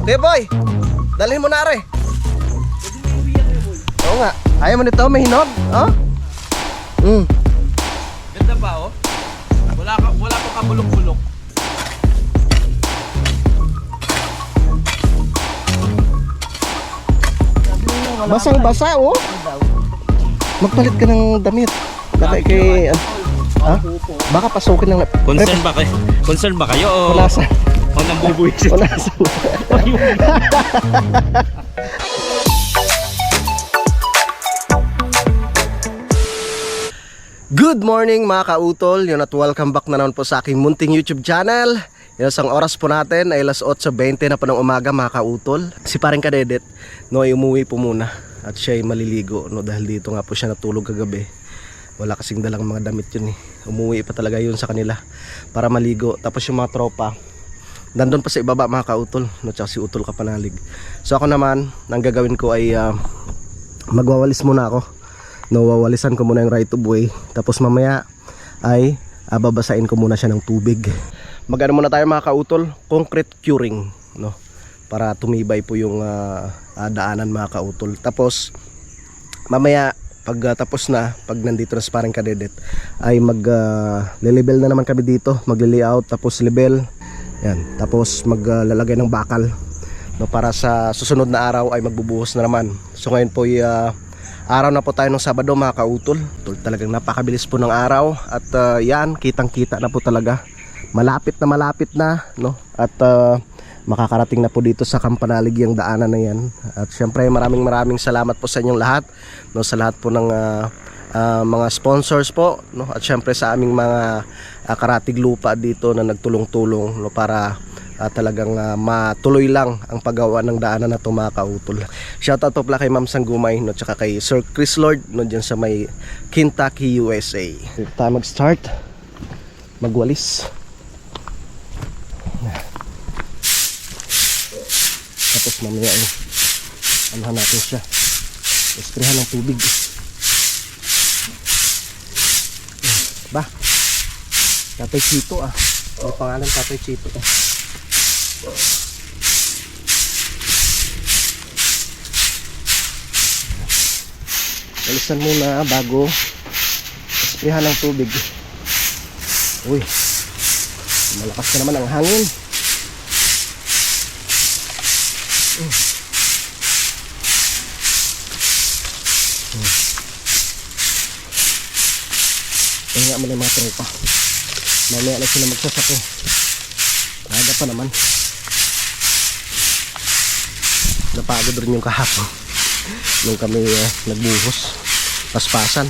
Kuya Boy, dalhin mo na are. Oo nga. Ayaw mo nito, may hinog. Oh? Ganda ba oh? Wala pa kabulok-bulok. Basang-basa oh. Magpalit ka ng damit. Baka kay ha? Baka pasukin ng Concern ba kayo o punasan. O nambubuisit? Punasan. Good morning mga kautol. Yun at welcome back na naman po sa aking munting YouTube channel. Yung isang oras po natin ay alas 8:20 na po ng umaga mga kautol. Si paring Kadedet no ay umuwi po muna at siya ay maliligo no dahil dito nga po siya natulog kagabi. Wala kasing dalang mga damit yun eh. Umuwi pa talaga yun sa kanila para maligo. Tapos yung mga tropa nandun pa sa ibaba mga kautol no, tsaka si Utol Kapanalig. So ako naman ang gagawin ko ay magwawalis muna ako no, wawalisan ko muna yung right of way. Tapos mamaya ay babasain ko muna siya ng tubig. Magano muna tayo mga kautol, concrete curing no, para tumibay po yung daanan mga kautol. Tapos mamaya pag tapos na, pag nandito na si paring Kadedet ay level na naman kami dito, magle-layout tapos level. Yan, tapos maglalagay ng bakal no, para sa susunod na araw ay magbubuhos na naman. So ngayon po araw na po tayo ng Sabado mga kautol. Talagang napakabilis po ng araw at yan, kitang-kita na po talaga. Malapit na no, at makakarating na po dito sa Kampanalig yung daanan na yan. At syempre maraming salamat po sa inyong lahat no, sa lahat po ng mga sponsors po no, at syempre sa aming mga karatig lupa dito na nagtulong-tulong no, para talagang matuloy lang ang paggawa ng daanan na ito mga kautol. Shoutout po pala kay Ma'am Sanggumay no, tsaka kay Sir Chris Lord no, dyan sa may Kentucky, USA. Tayo mag-start magwalis. Tapos mamaya anuhan natin siya, esprehan ng tubig ba. Tatay Chito may pangalan Tatay Chito walisan muna bago esprehan ng tubig. Uy, malakas na naman ang hangin. Kaya nga mo na yung mga tropa, mamaya na sila magsasako, aga pa naman. Napagod rin yung kahapon nung kami nagbuhos paspasan.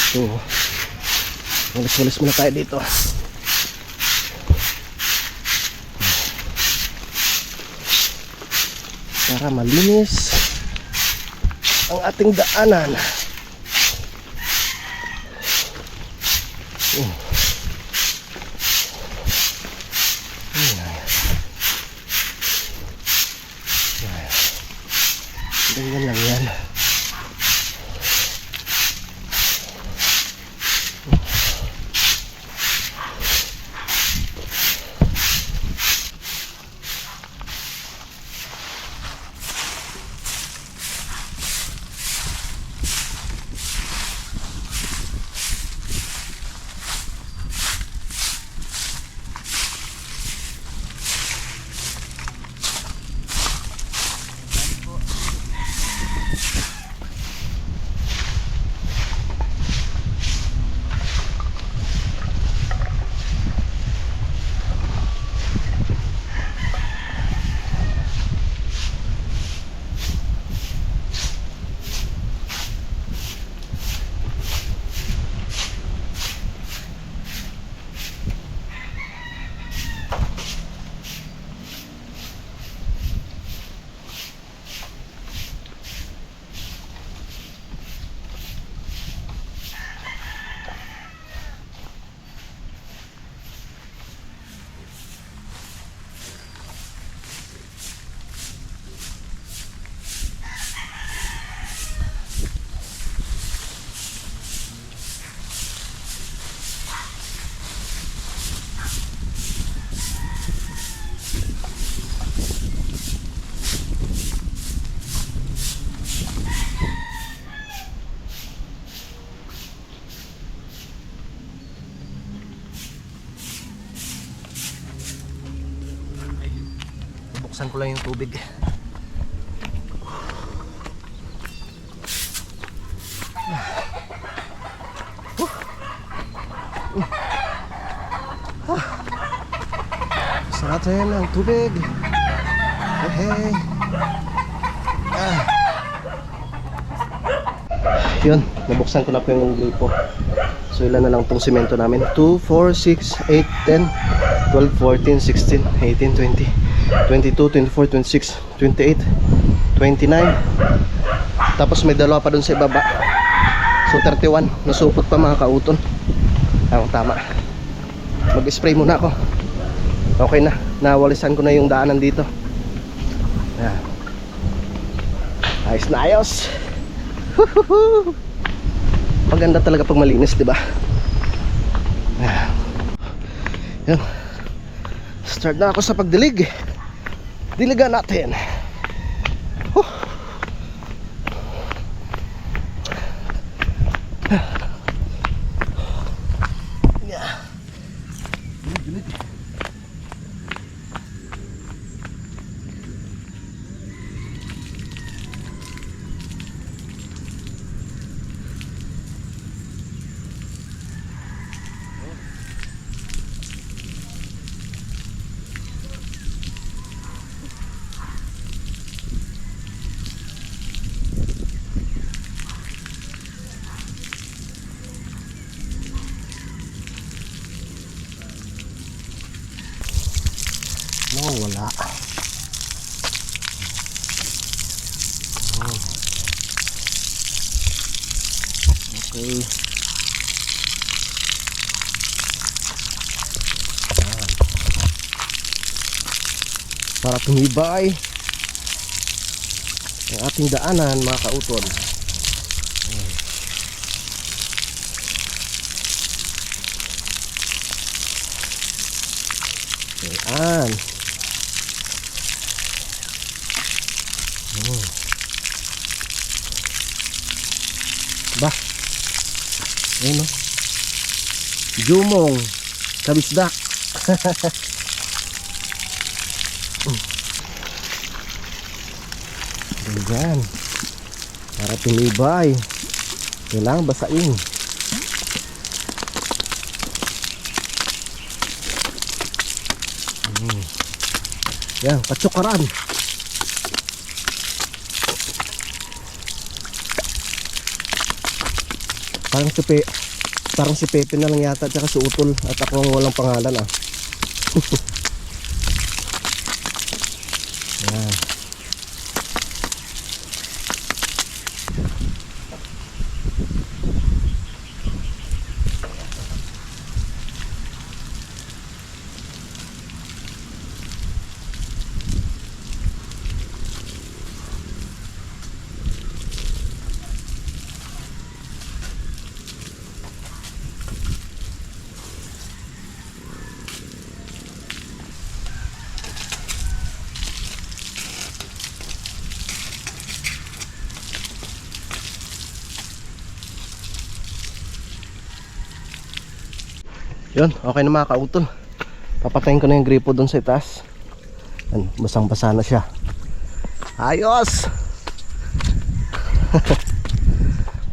So, walis-walis muna tayo dito. para malinis ang ating daanan. Ganyan lang yan. Buksan ko lang yung tubig. Sarap ang tubig. Hey. Yun, nabuksan ko na po yung gripo. So ilan na lang itong simento namin? 2, 4, 6, 8, 10, 12, 14, 16, 18, 20, 22, 24, 26, 28, 29. Tapos may dalawa pa dun sa ibaba. So 31, nasupot pa mga kauton. Ang tama. Mag-spray muna ako. Okay na, nawalisan ko na yung daanan dito. Ayan. Ayos na ayos. Maganda talaga pag malinis, di ba? Yan. Start na ako sa pagdilig. Diligan natin. Dilig. No, wala. Okay. Para tumibay ang ating daanan, mga kauton. Ayan. Bah. Ayun, no? Jumong kabisdak. Ayan. Para tumibay. Kailangan basain. Yan, patsukaran. Parang si Pepe na lang yata, tsaka si Utol, at ako ang walang pangalan ah. Yan. Yun, okay na mga kautol. Papatayin ko na yung gripo doon sa itaas. Yan, basang-basa na siya. Ayos!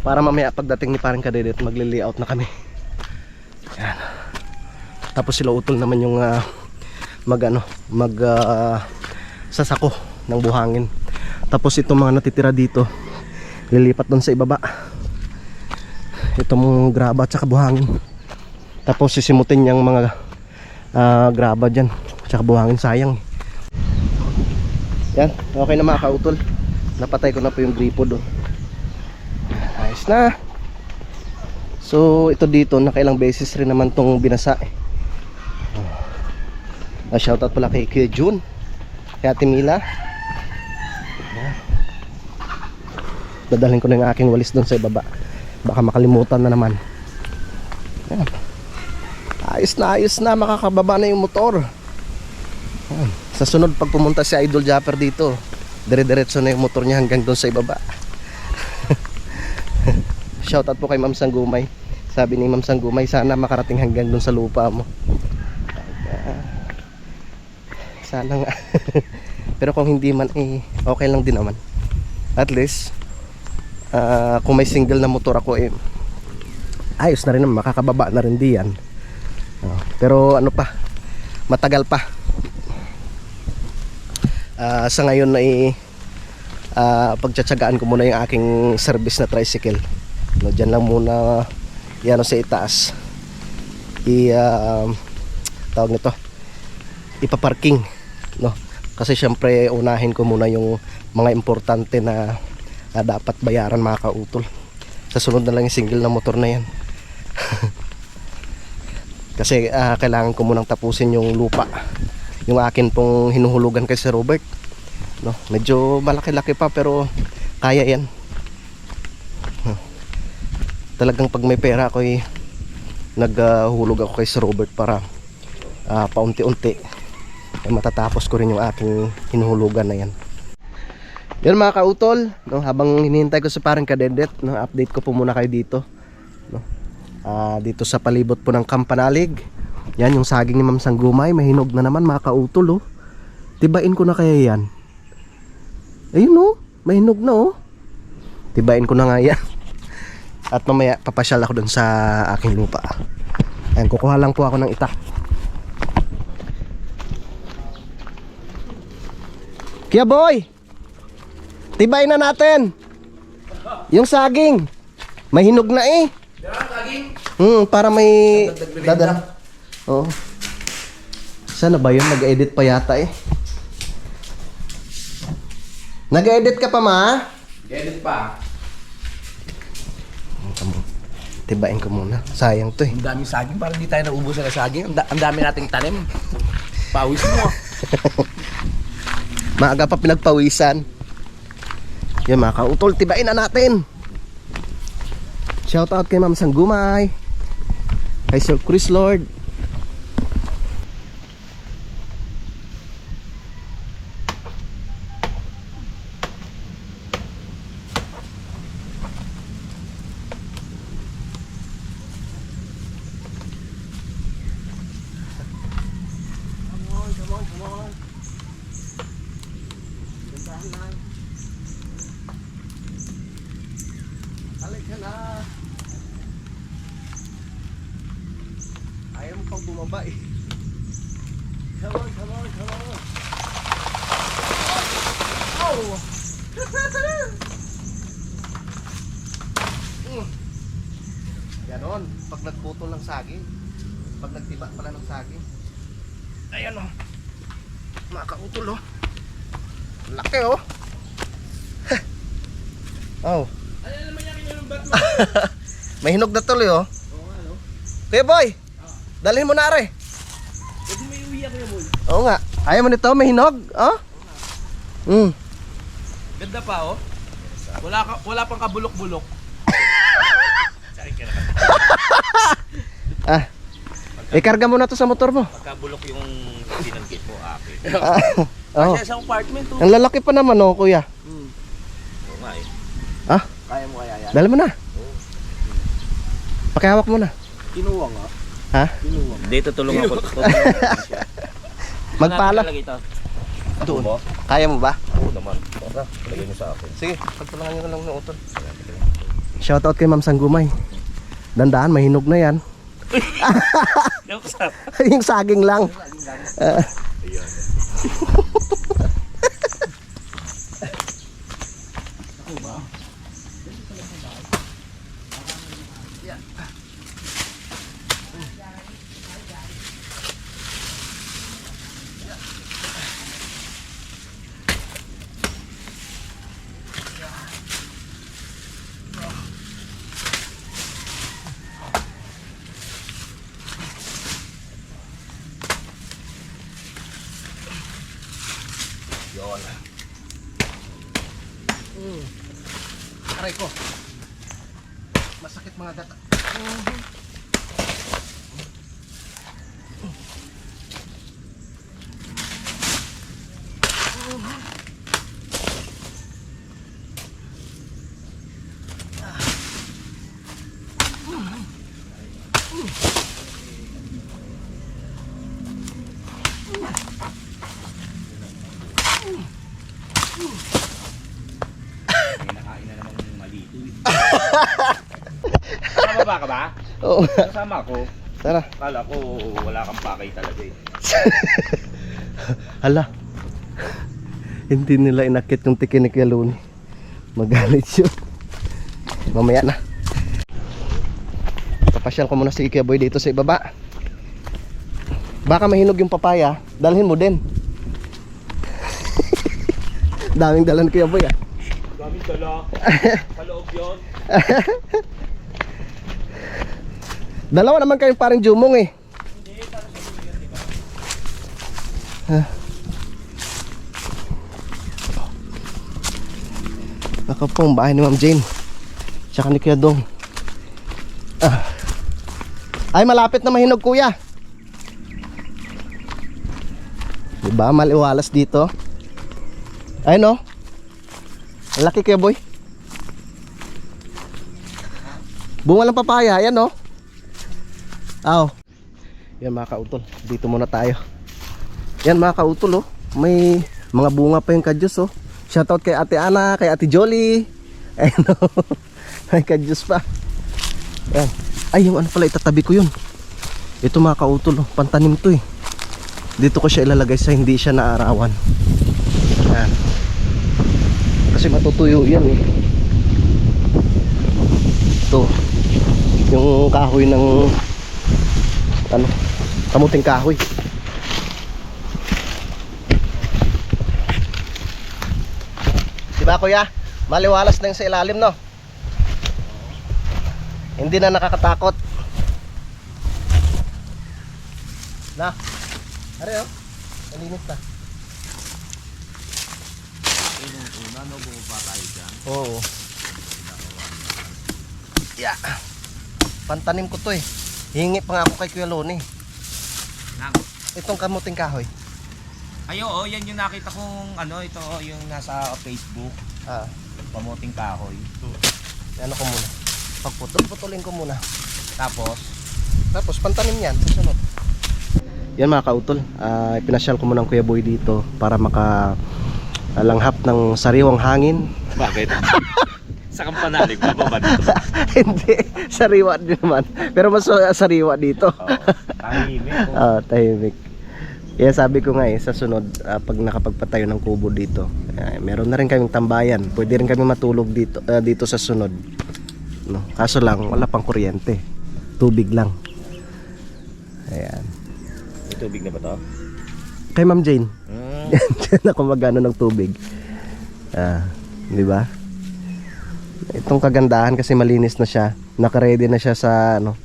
Para mamaya pagdating ni parang Kadedet, magli-layout na kami. Yan. Tapos sila utol naman yung sasako ng buhangin. Tapos itong mga natitira dito, lilipat doon sa ibaba. Itong graba at saka buhangin. Tapos sisimutin yung mga graba dyan tsaka buhangin, sayang. Yan, okay na mga kautol. Napatay ko na po yung gripo doon. Ayos na. So ito dito, nakailang beses rin naman tong binasa eh. Shoutout pala kay Kuya Jun, kay Ate Mila. Dadalhin ko na yung aking walis doon sa ibaba, baka makalimutan na naman. Yan. Ayos na, makakababa na yung motor. Yan. Sa sunod pag pumunta si Idol Japper dito, dire-diretso na yung motor niya hanggang doon sa ibaba. Shoutout po kay Ma'am Sanggumay. Sabi ni Ma'am Sanggumay, sana makarating hanggang doon sa lupa mo. Sana nga. Pero kung hindi man okay lang din naman. At least kung may single na motor ako ayos na rin naman, makakababa na rin diyan. Pero ano pa, matagal pa. Sa ngayon na pagtsatsagaan ko muna yung aking service na tricycle. Diyan lang muna yan sa itaas. Tawag nito, ipaparking, no? Kasi syempre unahin ko muna yung mga importante na dapat bayaran mga kautol. Sa sunod na lang yung single na motor na yan. Kasi kailangan ko munang tapusin yung lupa, yung akin pong hinuhulugan kay Sir Robert, no? Medyo malaki-laki pa pero kaya yan. Talagang pag may pera ako naghulog ako kay Sir Robert para paunti-unti matatapos ko rin yung aking hinuhulugan na yan. Yan mga kautol, no? Habang hinihintay ko sa parang Kadedet, no? Update ko po muna kayo dito, no? Dito sa palibot po ng Kampanalig. Yan yung saging ni Ma'am Sanggumay, mahinog na naman mga kautol, oh. Tibain ko na kaya yan. Ayun, oh, mahinog na, oh. Tibain ko na nga yan. At mamaya papasyal ako dun sa aking lupa. Ayan, kukuha lang po ako ng itak. Kaya boy, tibay na natin yung saging. Mahinog na eh. Saging? Para may dadala. Oo. Sana ba yun? Nag-edit pa yata eh. Nag-edit ka pa ma? Edit pa. Tibain ko muna. Sayang to eh. Ang daming saging, parang hindi tayo naubusan ng saging. Ang dami nating tanim. Pawis mo. Maaga pa pinagpawisan. Yan mga kautol, tibain na natin. Shoutout kay Ma'am Sanggumay, kay Sir Chris Lord. Halika na. Ayaw mo pang bumaba eh. Come on, come on, come on. Oh! Ganon, pag nagputol ng saging, pag nagtiba pala ng saging. Ayan oh. Mga kautol oh. Laki oh. Oh. Ano naman yung bat mo? May hinog na tuloy oh. Oo nga no. Kuya boy, dalhin mo na are. Pwede may uwi ako yung boy. Oo nga. Ayaw mo nito, may hinog? Oh? Ganda pa oh. Wala pang kabulok-bulok. Ikarga mo na to sa motor mo. Pagkabulok yung binanggit mo akin. Oh. Kasi sa apartment oh. Ang lalaki pa naman oh, kuya. Oo nga eh. Ah? Kaya mo kaya yan? Dala mo na. Pakihawak mo na. Kinuha nga. Ha? Dito tulungan ko. Magpala. Doon. Kaya mo ba? Oo naman. Tara, lagay niyo sa akin. Sige, pagtulungan nyo na lang ng utol. Shoutout kay Ma'am Sanggumay. Dandaan, mahinog na yan. Yung saging lang. Yun. Aray ko. Masakit mga gata. Kinakain na namang malito eh. Sama ka ba? Oo. Kasama ko. Tara. Kala ko wala kang pakay talaga eh. Hala. Hindi nila inakit yung tiki ni Kuya Luni. Magalit yun. Mamaya na. Papasyal ko muna si Kuya Boy dito sa ibaba. Baka mahinog yung papaya. Dalhin mo din. Daming dalan Kuya Boy ah. Daming dala. Kaloob yun. Dalawa naman kayong parang jumong eh. Ako po ang bahay ni Ma'am Jane tsaka ni Kuya Dong. Ay malapit na mahinog kuya. Diba maliwalas dito. Ay no. Ang laki Kuya Boy. Bunga ng papaya yan no. Aw. Yan mga kautol. Dito muna tayo. Yan mga kautol oh. May mga bunga pa yung kadyos oh. Shoutout kay Ate Ana, kay Ate Jolly. Ayun oh. May kadyos pa. Yan. Ay yung ano pala itatabi ko yun. Ito mga kautol oh. Pantanim to eh. Dito ko siya ilalagay sa hindi siya naarawan. Yan. Kasi matutuyo yan eh. Ito. Yung kahoy ng ano, kamuting kahoy. Diba kuya? Maliwalas na yung sa ilalim no? Hindi na nakakatakot. Na. Are oh. Malinis na. Una no, bumaba tayo dyan. Oo. Yeah. Pantanim ko to eh. Hingi pa nga ako kay Kuya Loni. Itong kamuting kahoy. Ay oo, yan yung nakita kong ano, ito yung nasa Facebook. Ah, Pamuting kahoy. ano ko muna. Pagputol-putulin ko muna. Tapos Pantanim yan sa sunod. Yan mga kautol, pinasyal ko muna ng Kuya Boy dito para makalanghap ng sariwang hangin. bakit? Sa kampanalig bababa dito. Hindi, sariwa din naman. Pero mas sariwa dito. Tahimik. Tahimik. Kaya sabi ko nga sa sunod, pag nakapagpatayo ng kubo dito, meron na rin kaming tambayan. Pwede rin kami matulog dito, dito sa sunod. No? Kaso lang, wala pang kuryente. Tubig lang. Ayan. May tubig na ba to? Kay Ma'am Jane. Diyan ako magano ng tubig. Di ba? Itong kagandahan kasi malinis na siya. Naka-ready na siya sa ano,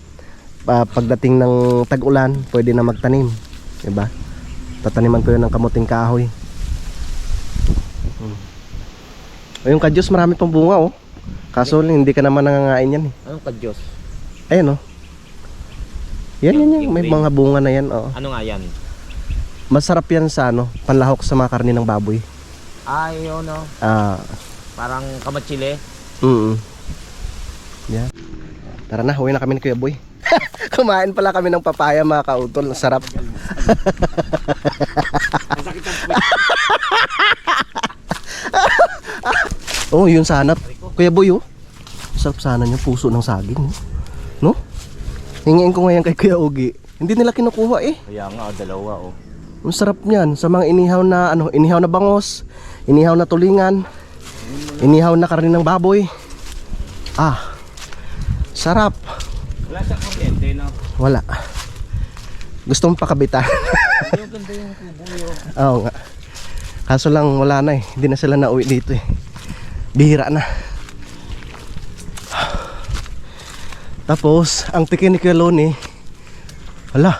pagdating ng tag-ulan, pwede na magtanim. Di ba? Tataniman ko yun ng kamuting kahoy. O yung kadyos marami pang bunga oh. Kaso hindi ka naman nangangain yan eh. Anong kadyos? Ayun oh. Yan. May mga bunga na yan oh. Ano nga yan? Masarap yan sa ano, panlahok sa mga karne ng baboy. Ay, yun no. Parang kamatsile. Yan. Tara na, huwi na kami ni Kuya Boy. Kumain pala kami ng papaya mga kautol. Ang sarap. Oh, yun sana. Kuya Boy, oh. Sarap sana niya, puso ng saging. No? Hingiin ko ngayon kay Kuya Ugi. Hindi nila kinukuha eh. Kaya nga, dalawa oh. Ang sarap niyan sa mga inihaw na inihaw na bangos, inihaw na tulingan, inihaw na karne ng baboy. Ah. Sarap. Wala sa kuryente, no? Wala. Gusto mong pakabitan. Yung ganda yung kubo yun. Oo nga. Kaso lang wala na eh. Hindi na sila nauwi dito eh. Bihira na. Tapos, ang tikin ni Kuya Loni, wala.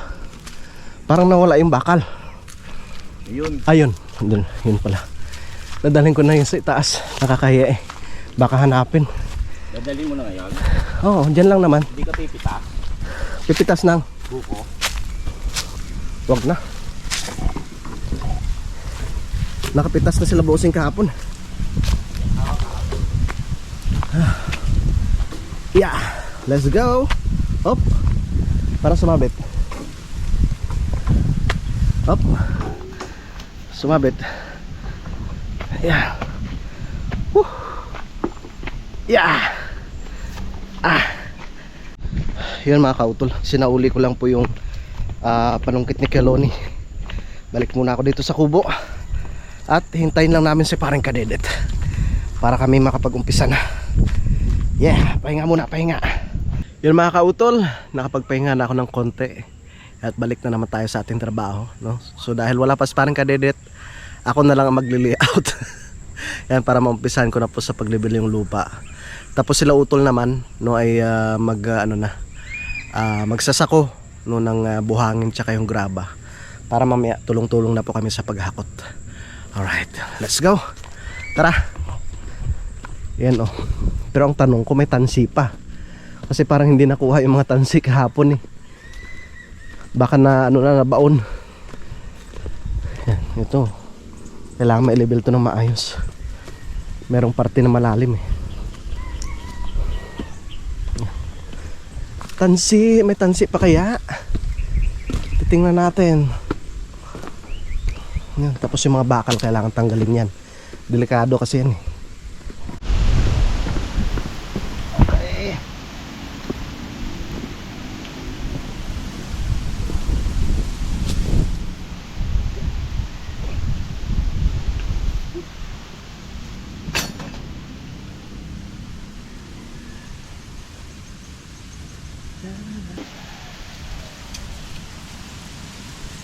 Parang nawala yung bakal. Yun. Ayun. Dun, yun pala. Dadalhin ko na yun sa itaas. Nakakahiya eh. Baka hanapin. Dadali mo na ngayon. Oo, dyan lang naman. Hindi ka pipita. Pipitas ng Buko. wag na. Nakapitas na sila bossing kahapon. Yeah, let's go. Up. Para sumabit. Up. Sumabit. Yeah. Woo. Yeah. Ah. Yun mga kautol, sinauli ko lang po yung panungkit ni Keloni. Balik muna ako dito sa kubo at hintayin lang namin si pareng Kadedet para kami makapag-umpisa na. Yeah, pahinga muna, pahinga. Yun mga kautol, nakapagpahinga na ako ng konti at balik na naman tayo sa ating trabaho, no? So dahil wala pa si pareng Kadedet, ako na lang ang magli-layout. Yan, para maumpisahan ko na po sa paglibil yung lupa. Tapos sila utol naman, no, ay magsasako, no, ng buhangin tsaka yung graba para mamaya tulong-tulong na po kami sa paghakot. Alright, let's go. Tara. Yan oh. Pero ang tanong ko, may tansi pa. Kasi parang hindi nakuha yung mga tansi kahapon eh. Baka na nabaon. Yan, ito. Kailangan ma-level to ng maayos. Merong parte na malalim eh. Tansi, may tansi pa kaya? Titingnan natin. Yan, tapos yung mga bakal kailangan tanggalin yan. Delikado kasi yan eh. Okay.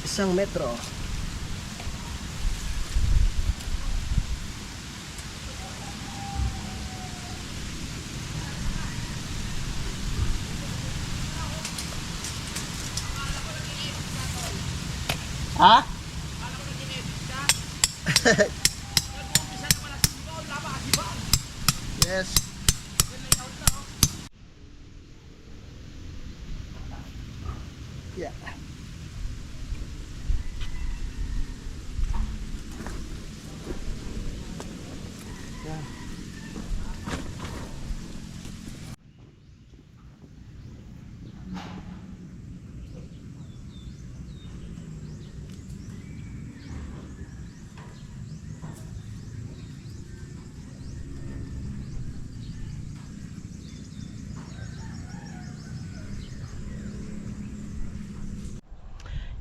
Isang metro. Ha? Yes. Yeah.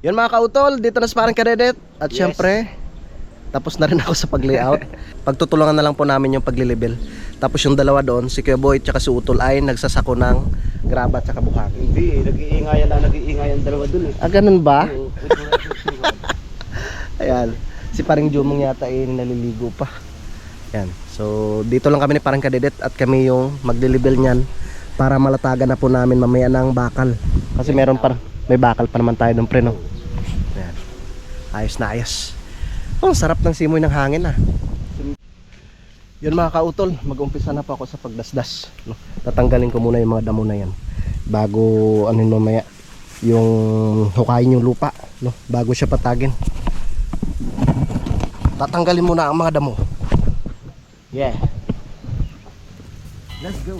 Yun mga kautol, dito na sa parang Kadedet. At Yes. syempre, tapos na rin ako sa pag-layout. Pagtutulungan na lang po namin yung paglilibel. Tapos yung dalawa doon, si Kuya Boy at si Utol ay nagsasako ng graba at buhangin. Hindi, nag-iingayan dalawa dun eh. Ah, ganun ba? Ayan, si paring Jumong yata ay naliligo pa. Yan, so dito lang kami ni parang Kadedet at kami yung maglilibel niyan para malatagan na po namin mamaya ng bakal. Kasi meron pa, may bakal pa naman tayo ng preno. Ayan, ayos na ayos. Oh, sarap ng simoy ng hangin ah. Yun mga kautol, mag-umpisa na po ako sa pagdasdas, no? Tatanggalin ko muna yung mga damo na yan bago mamaya yung hukayin yung lupa, no? Bago siya patagin. Tatanggalin muna ang mga damo. Yeah. Let's go.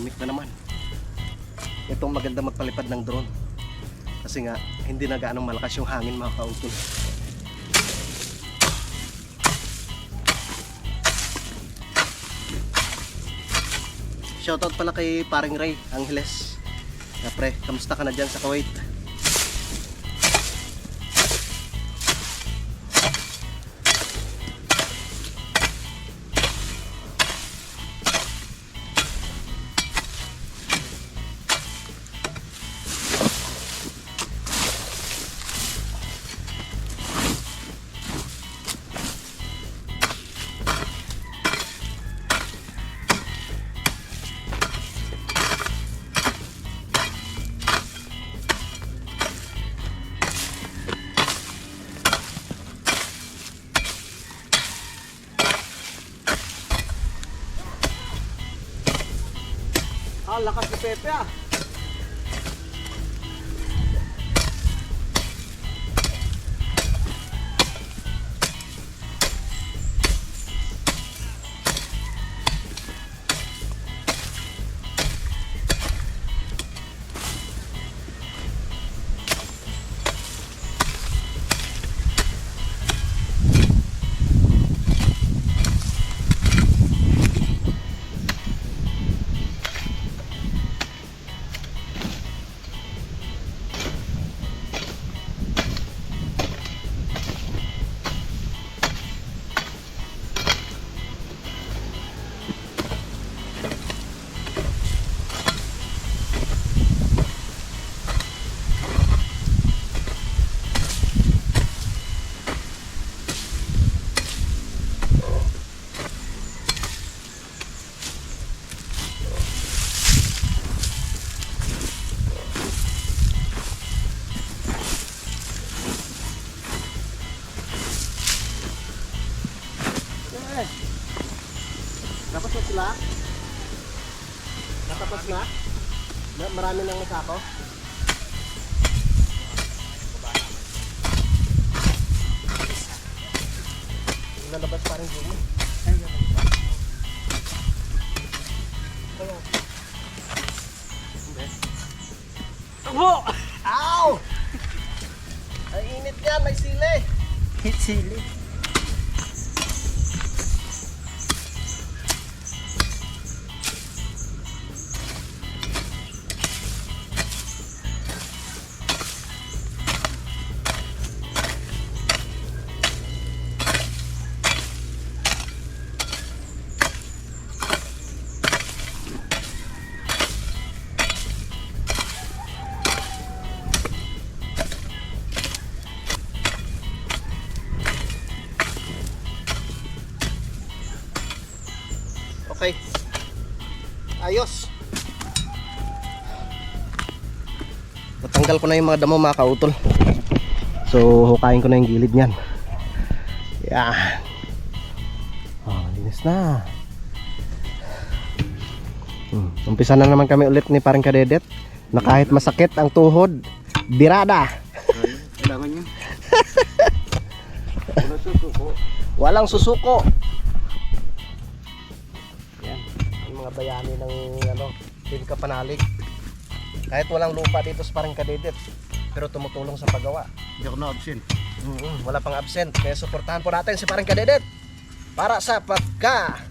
tahimik na naman. Itong maganda magpalipad ng drone. Kasi nga, hindi na gaanong malakas yung hangin mga kautol. Shoutout pala kay paring Ray Angeles. Na pre, kamusta ka na dyan sa Kuwait? Ah, lakas ni Pepe ah. Tapos na sila? Natapos na? Marami nang masako? Lalabas pa rin dito. Takbo! Ow! Ay init yan, may sili! Sili. Okay. Ayos. Natanggal ko na yung mga damo mga kautol. So hukayin ko na yung gilid niyan. Yan. Oh, linis na. Umpisa na naman kami ulit ni parang Kadedet. Na kahit masakit ang tuhod, birada. Kailangan niya. Walang susuko. Yan, ang mga bayani ng ano, Team Kapanalig. Kahit walang lupa dito sa parang Kadedet, pero tumutulong sa paggawa. Hindi ako na-absent. Wala pang absent. Kaya suportahan po natin si parang Kadedet para sa pagka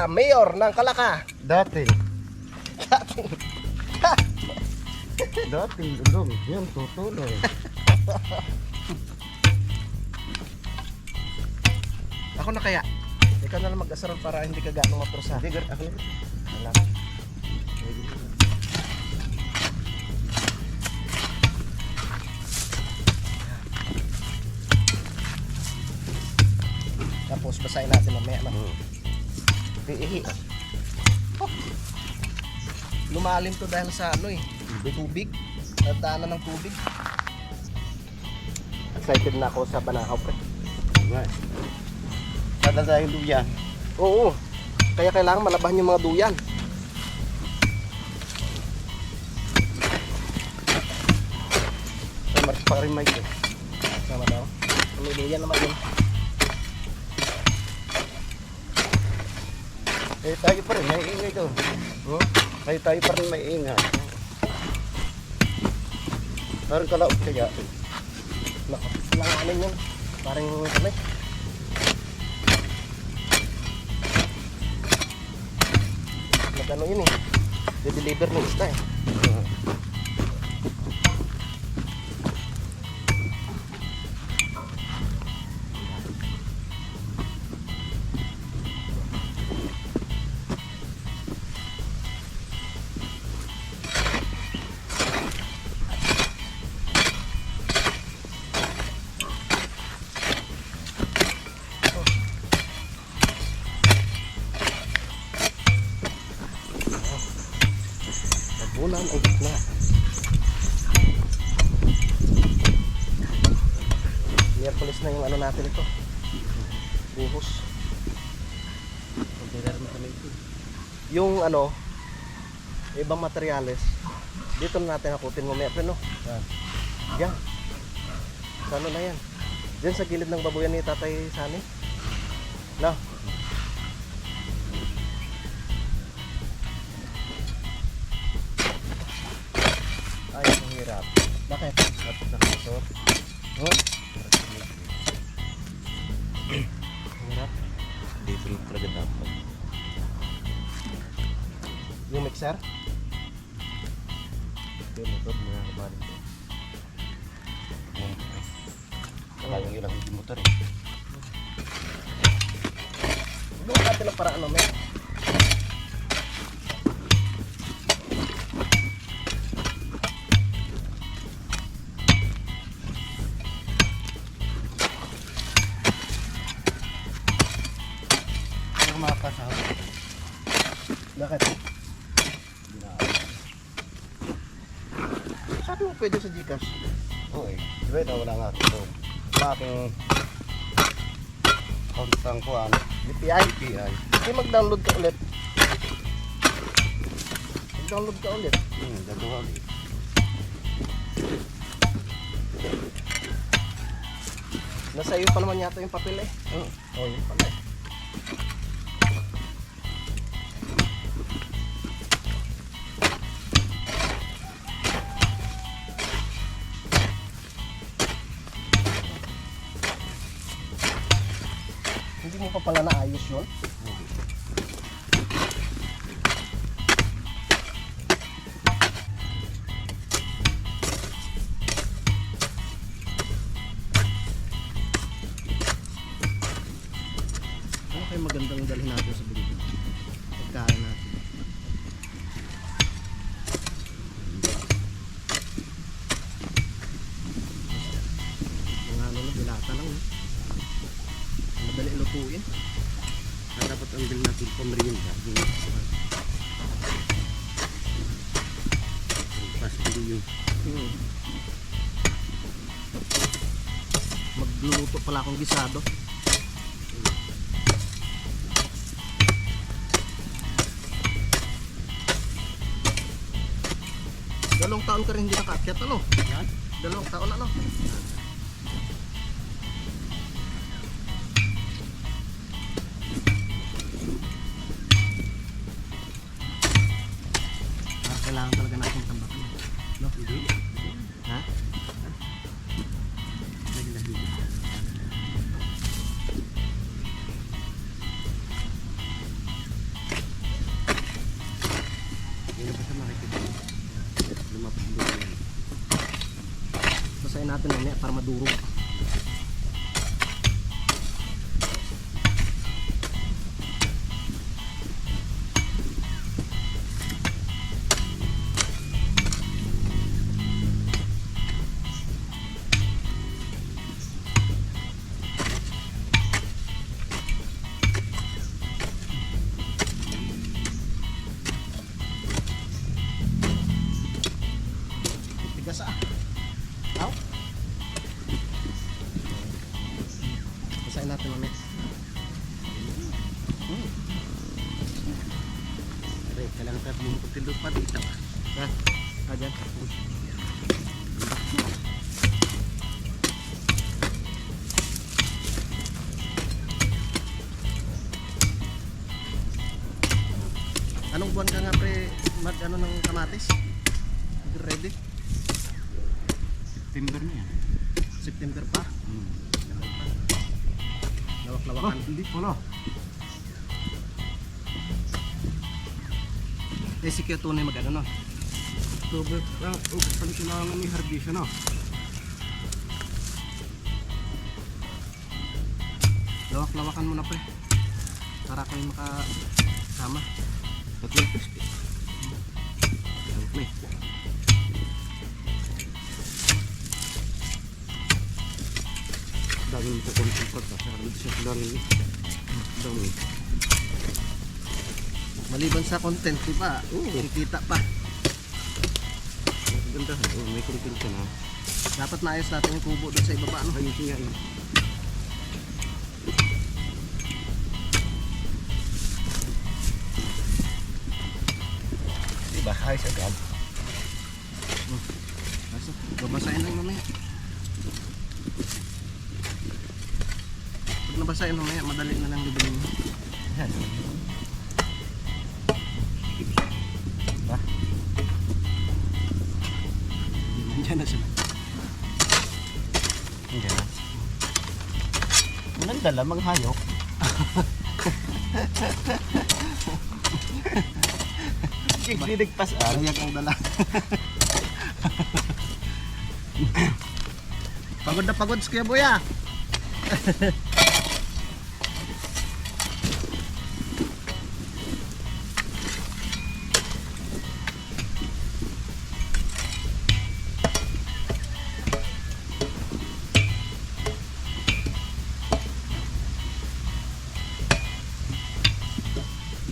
mayor ng Kalaka. Dati. Dati, ulong. Yan, tutuloy. Ako na kaya. Ikaw na lang mag-asarol para hindi ka gano'ng maprosa. Hindi, ako na. Alam. Tapos basahin natin mamaya na. Ihi. Oh. Lumalim to dahil sa ano eh. Tubig. Nadaanan ng tubig. Excited na ako sa Banahaw pre. Sada tayo luya. Oo. Kaya kailangan malabahan yung mga duyan. Ay, pa rin may ito. Sama daw. May duyan naman yun. Eh, tayo pa rin. May ingay ito. Oh, tayo pa rin may ingat. Parang kalaot kaya. Langanin yun. Parang kami. Nag-ano yun eh. De-deliver ng isda eh. Bulan ang gitna. Miyerkules na yung ano natin ito. Buhos. Yung ano, ibang materyales, dito na natin hakutin mo meron, no? Diyan. Sa ano na yan? Diyan sa gilid ng babuyan ni Tatay Sani. No? Ay, ang hirap. Bakit? Tapos na ito. Oh? Ang hirap. Dito talaga dapat. Yung mixer? Yung motor, mga kabarin ko. Talagang yun lang yung motor eh. Doon natin ang paraan namin. Ano makakasama? Bakit? Sabi mo pwede sa Gcash. Oo eh. Diba ito wala nga ito. Sa aking kontang ko ano. DPI? PI. Hindi mag-download ka ulit. Mag-download ka ulit. Gagawa ulit. Nasa iyo pa naman yata yung papel eh. Oh, yun pala eh. Hindi mo pa pala naayos yun? Ano kayo magandang dalhin natin sa bilibid? Pagkain natin. Mga ano na, dilata lang. Madali lutuin. Dapat ang bil natin pamerienda. Pasti yung Magluluto pala akong gisado. Dalawang taon ka rin hindi nakaakyat, ano? Yan? Dalawang taon, ano? Kailangan talaga natin tambakan. No? Hindi. Ha? Naglahi. Hindi na ba sa makikita? Lumapit doon yan. Basahin natin mamaya para madurog. Tigas ah. Aw. Basahin natin mamaya. Aray, kailangan tayo bumupagtindot pa dito. Ha? Ah, dyan. Ano Anong buwan ka nga pre mag ano ng kamatis? Ready? Timber na yan. September pa. Lawak-lawakan. Hindi pala. Eh si Kyoto na mag ano no? October. Pali kailangan may harvest na. Lawak-lawakan mo na pre. Para kayo makasama. Tatlong piste. Okay. Dami nito concentrate sa harvest siya kailangan ni. Dami. Maliban sa content, di ba? Kita pa. Ganda. May content ka na. Dapat maayos natin yung kubo doon sa ibaba. Ano? Ayusin nga yun. Diba? Ayos agad. Kaso, babasahin lang mamaya. Pag nabasahin mamaya, madali na lang libunin mo. Yan. Diyan na sila. Hindi na. Maganda lamang hayok. Nagpas Ariyak ang dala. Pagod na pagod si Kuya Boy ah.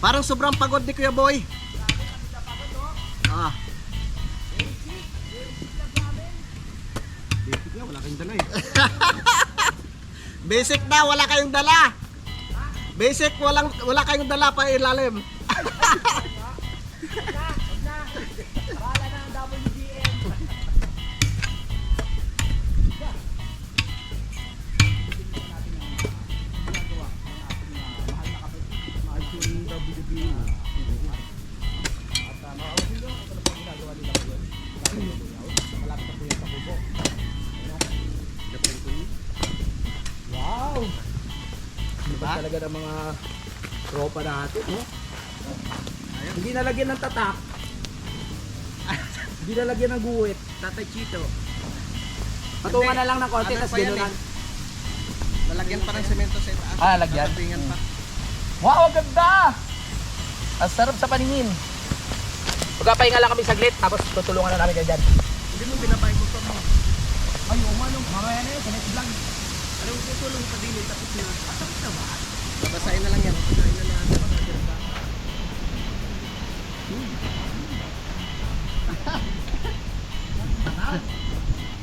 Parang sobrang pagod ni Kuya Boy. Ah. Basic nga, wala kayong dala eh. Basic na, wala kayong dala. Basic, wala kayong dala pa ilalim. Wow! Diba? Talaga ng mga tropa natin, no? Hindi nalagyan ng tatak. Hindi nalagyan ng guwit. Tatay Chito. Patungan na lang ng konti, Ano tapos pa yan ginunan. Lalagyan pa ng semento sa itaas. Ah, lagyan? Tatapingan pa. Wow, ang ganda! Ang sarap sa paningin. Magpapahinga lang kami saglit, tapos tutulungan na namin kayo dyan. Hindi mo binabahin ko pa mo. Ay, umanong, mamaya na yun, sa next vlog. Alam mo, tutulong pa din. Tapos na. Tapos na ba? Babasahin na lang yan. Babasahin na lang.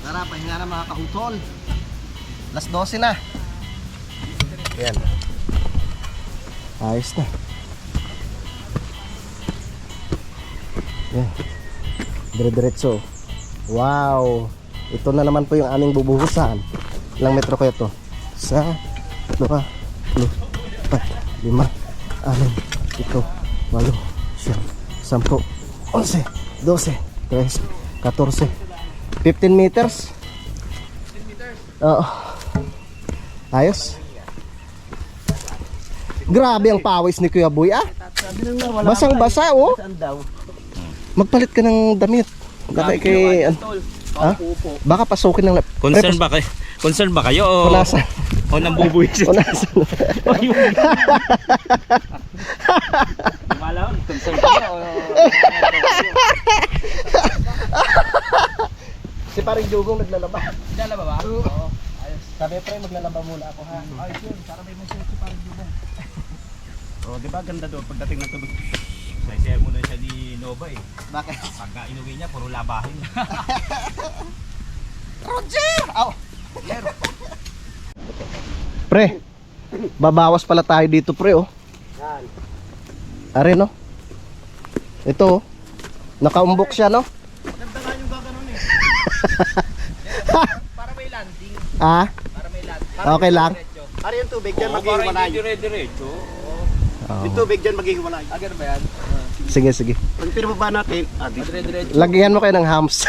Tara, pahinga na mga kahutol. Alas 12 na. Yan. Ayos na. Yan. Dire-diretso. Wow. Ito na naman po yung aming bubuhusan. Ilang metro kaya to? 1, 2, 3, 4, 5, 6, 7, 8, 9, 10, 11, 12, 13, 14, 15 meters. 15 meters? Oo. Ayos. Grabe ang pawis ni Kuya Boy ah. Basang-basa oh. Magpalit ka ng damit. Baka kay ha? Baka pasukin ng Concern ba kayo o punasan. o nambubuwisit? Punasan. Malaw, concern kayo o Si paring Jugong naglalaba. Nalaba ba? Oo. Ayos. Sabi pre, maglalaba muna ako ha. Ayos yun, para may message si parang Jubong. oh, di ba ganda doon pagdating ng tubig. May mo na siya ni Nova eh. Bakit? Pagka inuwi niya, puro labahin. Roger! Aw! Pre, babawas pala tayo dito pre oh. Yan. Are no? Ito oh. Nakaumbok siya no? Ganda nga yung gaganon eh. Para may landing. Ah? Para may landing. Okay lang. Para yung tubig dyan Para maghihiwalay. hindi dire-diretso. Yung tubig dyan maghihiwalay. Ah, ganun ba yan? Sige, sige. Pag pinababa natin, dito. Dire-diretso. Lagyan mo kayo ng hams.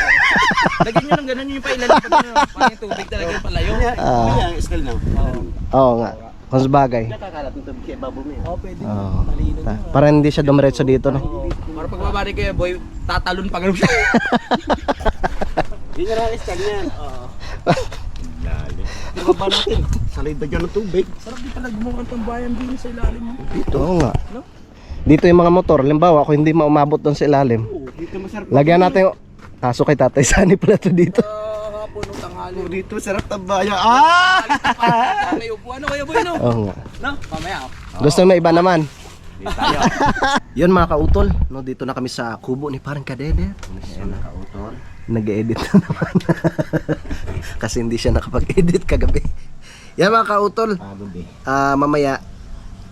Lagyan nyo ng ganun yung pailalim. Parang yung tubig talaga yung palayo. Kaya, still now. Oo nga. Kung sabagay. Nakakalat ng tubig kaya babo mo yan. Oo, pwede. Oo. Malino nyo. Para hindi siya dumiretso dito, no? Para pagbabari kayo, boy, tatalon pa ganun siya. Yun yung ralis tag yan. Oo. Lalim. Pinababa natin. Salida dyan ng tubig. Sarap di pala gumawa ng bayan din sa ilalim mo. Dito, oo nga. Dito yung mga motor. Halimbawa, ako hindi maumabot doon sa ilalim. Oo, dito masarap. Lagyan natin yung... Kaso kay Tatay Sani pala to dito. Hapon o tanghali. Oo, dito sarap tabaya. May upuan kayo, boy, no? Oo nga. No? Mamaya, Gusto mo iba naman? Dito tayo. Yun mga kautol, no, dito na kami sa kubo ni parang Kadede. Ayan, nakautol. Nag-edit na naman. Kasi hindi siya nakapag-edit kagabi. Yan mga kautol, Pagod eh. mamaya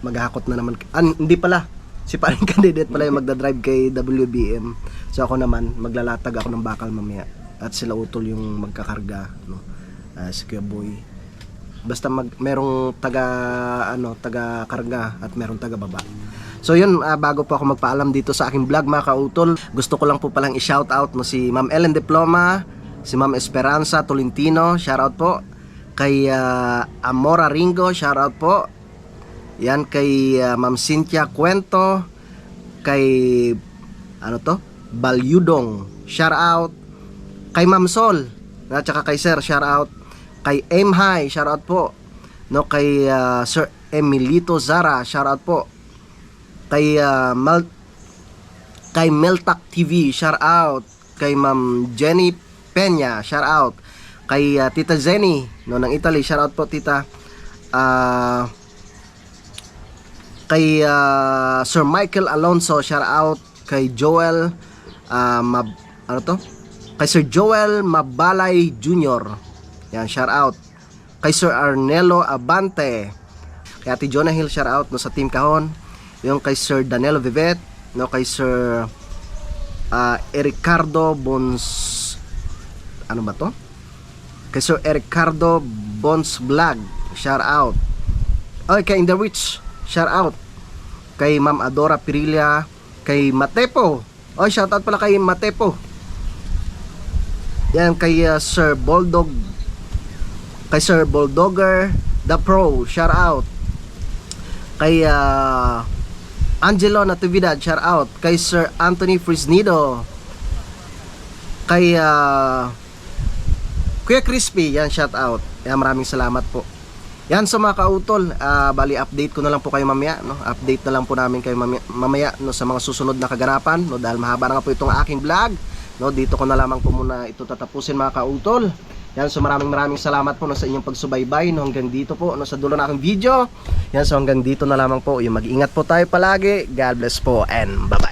maghahakot na naman. Hindi pala. Si parang Kadede pala yung magdadrive kay WBM. So ako naman, maglalatag ako ng bakal mamaya. At sila utol yung magkakarga, no. Si Kuya Boy. Basta merong taga karga at merong taga baba. So yun, bago po ako magpaalam dito sa aking vlog mga kautol, gusto ko lang po palang i-shout out no, si Ma'am Ellen Diploma, si Ma'am Esperanza Tolentino, shout out po. Kay Amora Ringo, shout out po. Yan kay Ma'am Cynthia Cuento, kay Balyudong, shout out. Kay Ma'am Sol, at saka kay Sir, shout out. Kay Aim High, shout out po. No, kay Sir Emilito Zara, shout out po. Kay kay Meltak TV, shout out. Kay Ma'am Jenny Peña, shout out. Kay Tita Zenny, no, ng Italy, shout out po Tita. Kay Sir Michael Alonso, shout out. Kay Joel kay Sir Joel Mabalay Jr. Yan, shout out. Kay Sir Arnelo Abante. Kay Ate Jonah Hill, shout out no, sa Team Kahon. Yung kay Sir Danilo Vivet, no, kay Sir Ericardo Kay Sir Ericardo Bons Vlog, shout out. Kay In The Rich, shout out. Kay Ma'am Adora Pirilla, kay Matepo. Shout out pala kay Matepo. Yan kay Sir Bulldog, kay Sir Bulldogger The Pro, shout out. Kay Angelo Natividad, shout out. Kay Sir Anthony Frisnido, kay Kuya Crispy, yan, shout out. Yan, maraming salamat po. Yan, so mga kautol, bali update ko na lang po kayo mamaya, no? Update na lang po namin kayo mamaya no, sa mga susunod na kaganapan, no? Dahil mahaba na nga po itong aking vlog, no? Dito ko na lamang po muna ito tatapusin mga kautol. Yan, so maraming salamat po no, sa inyong pagsubaybay, no? Hanggang dito po no, sa dulo na aking video. Yan, so hanggang dito na lamang po. Yung mag-ingat po tayo palagi. God bless po and bye-bye.